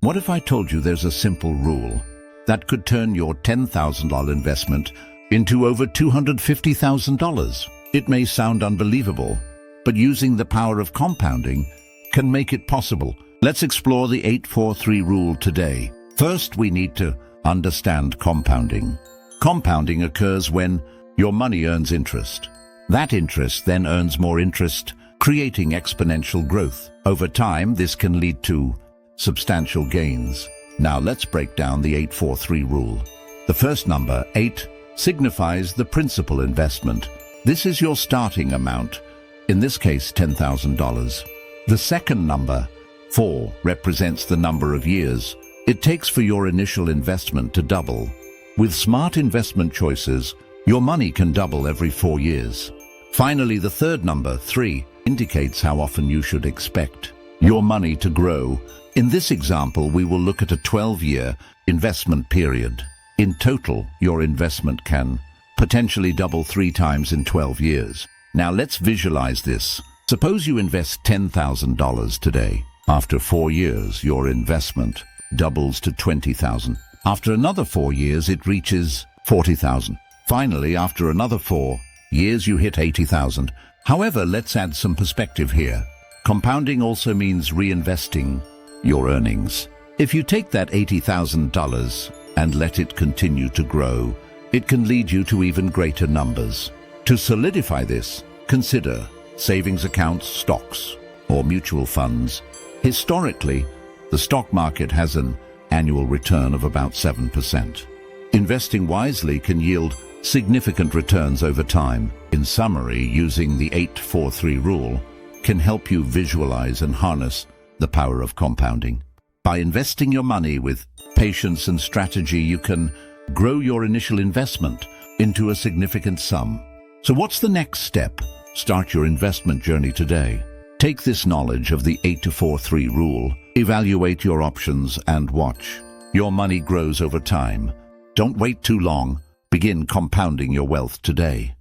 What if I told you there's a simple rule that could turn your $10,000 investment into over $250,000? It may sound unbelievable, but using the power of compounding can make it possible. Let's explore the 843 rule today. First, we need to understand compounding. Compounding occurs when your money earns interest. That interest then earns more interest, creating exponential growth. Over time, this can lead to substantial gains. Now let's break down the 843 rule. The first number, 8, signifies the principal investment. This is your starting amount, in this case $10,000. The second number, 4, represents the number of years it takes for your initial investment to double. With smart investment choices, your money can double every 4 years. Finally, the third number, 3, indicates how often you should expect your money to grow. In this example, we will look at a 12-year investment period. In total, your investment can potentially double 3 times in 12 years. Now let's visualize this. Suppose you invest $10,000 today. After 4 years, your investment doubles to $20,000. After another 4 years, it reaches $40,000. Finally, after another 4 years, you hit $80,000. However, let's add some perspective here. Compounding also means reinvesting your earnings. If you take that $80,000 and let it continue to grow, it can lead you to even greater numbers. To solidify this, consider savings accounts, stocks, or mutual funds. Historically, the stock market has an annual return of about 7%. Investing wisely can yield significant returns over time. In summary, using the 843 rule can help you visualize and harness the power of compounding. By investing your money with patience and strategy, you can grow your initial investment into a significant sum. So what's the next step? Start your investment journey today. Take this knowledge of the 843 rule, evaluate your options, and watch your money grows over time. Don't wait too long. Begin compounding your wealth today.